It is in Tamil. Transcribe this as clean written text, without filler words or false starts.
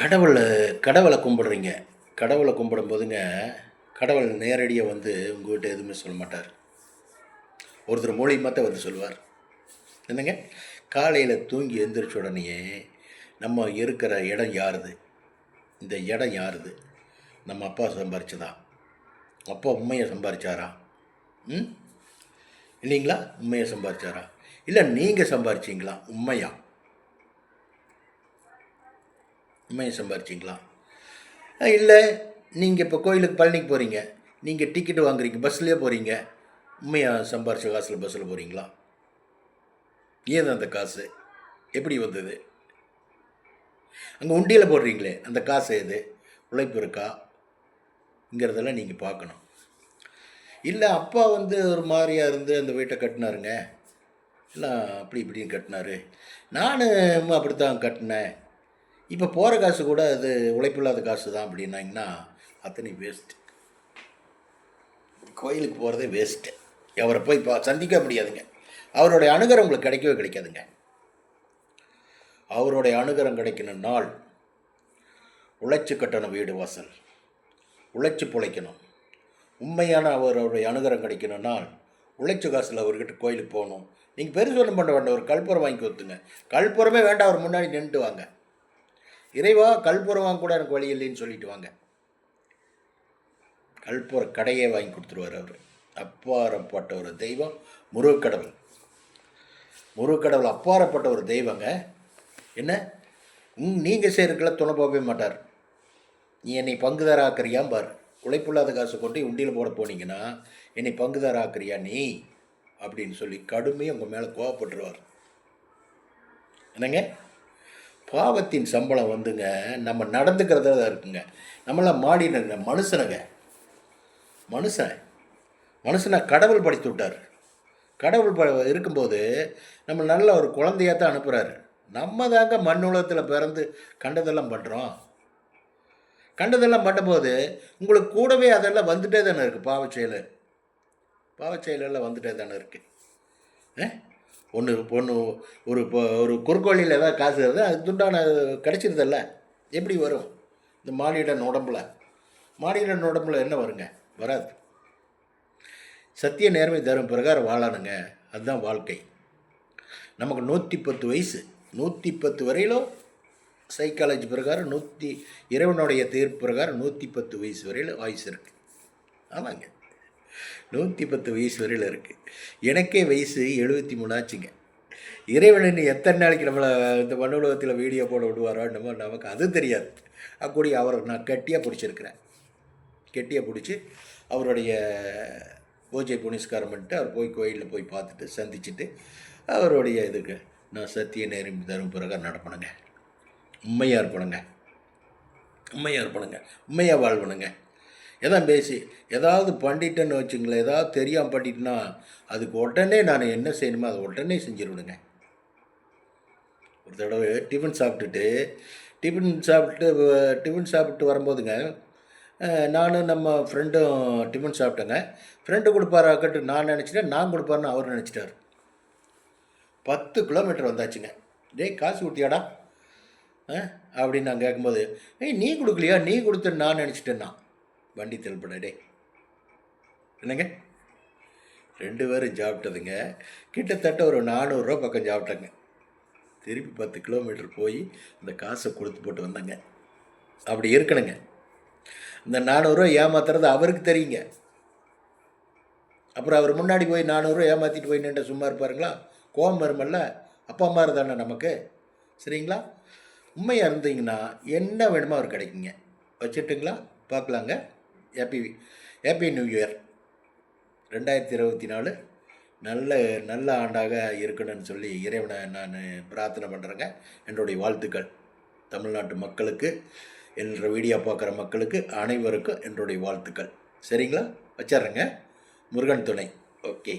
கடவுளை கடவுளை கும்பிடுறீங்க. கடவுளை கும்பிடும்போதுங்க, கடவுள் நேரடியா வந்து உங்ககிட்ட எதுவுமே சொல்ல மாட்டார். ஒருத்தர் மூலியமா தான் வந்து சொல்லுவார். என்னங்க, காலையில தூங்கி எந்திரிச்ச உடனேயே, நம்ம இருக்கிற இடம் யாருது? இந்த இடம் யாருது? நம்ம அப்பா சம்பாரிச்சதா? அப்பா உண்மையா சம்பாரிச்சாரா? ம்? இல்லைங்களா? உண்மையா சம்பாரிச்சாரா? இல்லை நீங்க சம்பாரிச்சீங்களா? உண்மையா? உண்மையை சம்பாரிச்சிங்களா? இல்லை நீங்கள் இப்போ கோயிலுக்கு பழனிக்கு போகிறீங்க, நீங்கள் டிக்கெட்டு வாங்குறீங்க, பஸ்லேயே போகிறீங்க, உண்மையாக சம்பாரித்த காசில் பஸ்ஸில் போகிறீங்களா? ஏது அந்த காசு எப்படி வந்தது? அங்கே உண்டியில் போடுறீங்களே அந்த காசு எது? உழைப்பு இருக்காங்கிறதெல்லாம் நீங்கள் பார்க்கணும். இல்லை அப்பா வந்து ஒரு மாதிரியாக இருந்து அந்த வீட்டை கட்டினாருங்க, எல்லாம் அப்படி இப்படின்னு கட்டினாரு, நானும் அப்படித்தான் கட்டினேன், இப்போ போகிற காசு கூட அது உழைப்பில்லாத காசு தான் அப்படின்னாங்கன்னா அத்தனை வேஸ்ட்டு. கோயிலுக்கு போகிறதே வேஸ்ட்டு. அவரை போய் சந்திக்க முடியாதுங்க. அவருடைய அனுகிரகம் உங்களுக்கு கிடைக்கவே கிடைக்காதுங்க. அவருடைய அனுகிரகம் கிடைக்கணும் நாள் உழைச்சி கட்டணும், வீடு வாசல் உழைச்சி பிழைக்கணும். உண்மையான அவருடைய அனுகிரகம் கிடைக்கணும் நாள் உழைச்சி காசில் அவர்கிட்ட கோயிலுக்கு போகணும். நீங்கள் பெருசு ஒன்றும் பண்ண வேண்டாம், ஒரு கல்புரம் வாங்கி கொடுத்துங்க. கல்புரமே வேண்டாம், அவர் முன்னாடி நின்றுட்டு வாங்க, இறைவா கல்புரம் வாங்க கூட எனக்கு வழி இல்லைன்னு சொல்லிட்டு வாங்க. கல்புர கடையே வாங்கி கொடுத்துருவார் அவர். அப்பாறப்பட்ட ஒரு தெய்வம் முருகக்கடவுள். முருகக்கடவுள் அப்பாறப்பட்ட ஒரு தெய்வங்க. என்ன நீங்கள் செய்கிறதுக்கெல்லாம் துணை போகவே மாட்டார். நீ என்னை பங்குதார ஆக்கிறியாம் பார். உழைப்பில்லாத காசு கொண்டு உண்டியில் போட போனீங்கன்னா என்னை பங்குதார ஆக்கிறியா நீ அப்படின்னு சொல்லி கடுமையாக உங்கள் மேலே கோவப்பட்டுருவார். என்னங்க, பாவத்தின் சம்பளம் வந்துங்க நம்ம நடந்துக்கிறதா தான் இருக்குங்க. நம்மளாம் மாடின மனுஷனுங்க. மனுஷனை கடவுள் படித்து விட்டார். கடவுள் இருக்கும்போது நம்ம நல்ல ஒரு குழந்தையாக தான் அனுப்புகிறாரு. நம்ம தாங்க மண் உலகத்தில் பிறந்து கண்டதெல்லாம் பண்ணுறோம். கண்டதெல்லாம் பண்ணும்போது உங்களுக்கு கூடவே அதெல்லாம் வந்துட்டே தானே இருக்குது. பாவச்செயலெல்லாம் வந்துட்டே தானே இருக்குது. ஒன்று ஒரு குறுக்கோழியில் ஏதாவது காசு வருது, அது துண்டான கிடச்சிருதல்ல, எப்படி வரும்? இந்த மானிடன் உடம்புல என்ன வருங்க? வராது. சத்திய நேர்மை தரும் பிரகாரம் வாழணுங்க, அதுதான் வாழ்க்கை. நமக்கு 110 வயசு, 110 வரையிலும் சைக்காலஜி பிரகாரம் இறைவனுடைய தீர்ப்பு பிரகாரம் 110 வயசு வரையில் ஆயுசு இருக்குது. ஆமாங்க, 110 வயசு வரையில் இருக்குது. எனக்கே வயசு 73 ஆச்சுங்க. இறைவன் எத்தனை நாளைக்கு நம்மளை இந்த மண் உலகத்தில் வீடியோ போட விடுவாரோ என்னமோ நமக்கு அது தெரியாது. அப்படி அவரை நான் கட்டியாக பிடிச்சிருக்கிறேன். கெட்டியாக பிடிச்சி அவருடைய பூஜை புனிஸ்காரம் பண்ணிட்டு அவர் போய் கோயிலில் போய் பார்த்துட்டு சந்திச்சுட்டு அவருடைய இதுக்கு நான் சத்திய நேரம் தரும் பிறகு நடப்பணுங்க. உண்மையாக இருப்பணுங்க, உண்மையாக வாழ்வணுங்க. எதான் பேசி ஏதாவது பண்ணிட்டேன்னு வச்சுங்களேன், ஏதாவது தெரியாமல் பண்ணிட்டேன்னா அதுக்கு உடனே நான் என்ன செய்யணுமோ அதை உடனே செஞ்சிருவிடுங்க. ஒரு தடவை டிஃபன் சாப்பிட்டு வரும்போதுங்க, நானும் நம்ம ஃப்ரெண்டும் டிஃபன் சாப்பிட்டேங்க. ஃப்ரெண்டு கொடுப்பாராக்கட்டு நான் நினச்சிட்டேன், நான் கொடுப்பாருன்னு அவர் நினச்சிட்டார். 10 கிலோமீட்டர் வந்தாச்சுங்க. டேய் காசு கொடுத்தியாடா அப்படின்னு நான் கேட்கும்போது, நீ கொடுக்கலையா, நீ கொடுத்தேன்னு நான் நினச்சிட்டேன்னா வண்டி தெல்பட. டே என்னங்க, 2 பேரும் சாப்பிட்டதுங்க கிட்டத்தட்ட ஒரு 400 ரூபா பக்கம் சாப்பிட்டேங்க. திருப்பி 10 கிலோமீட்டர் போய் அந்த காசை கொடுத்து போட்டு வந்தேங்க. அப்படி இருக்கணுங்க. இந்த 400 ரூபா ஏமாத்துறது அவருக்கு தெரியுங்க. அப்புறம் அவர் முன்னாடி போய் 400 ரூபா ஏமாற்றிட்டு போய் நின்று சும்மா இருப்பாருங்களா? கோபம் வருமல்ல, அப்பா அம்மா தானே நமக்கு. சரிங்களா? உண்மையாக இருந்தீங்கன்னா என்ன வேணுமோ அவர் கிடைக்குங்க. வச்சுட்டுங்களா? பார்க்கலாங்க. ஹாப்பி நியூ இயர் 2024 நல்ல ஆண்டாக இருக்கணும்னு சொல்லி இறைவனை நான் பிரார்த்தனை பண்ணுறேங்க. என்னுடைய வாழ்த்துக்கள் தமிழ்நாட்டு மக்களுக்கு, என்ற வீடியோ பார்க்குற மக்களுக்கு அனைவருக்கும் என்னுடைய வாழ்த்துக்கள். சரிங்களா? வச்சிட்றேங்க. முருகன் துணை. ஓகே.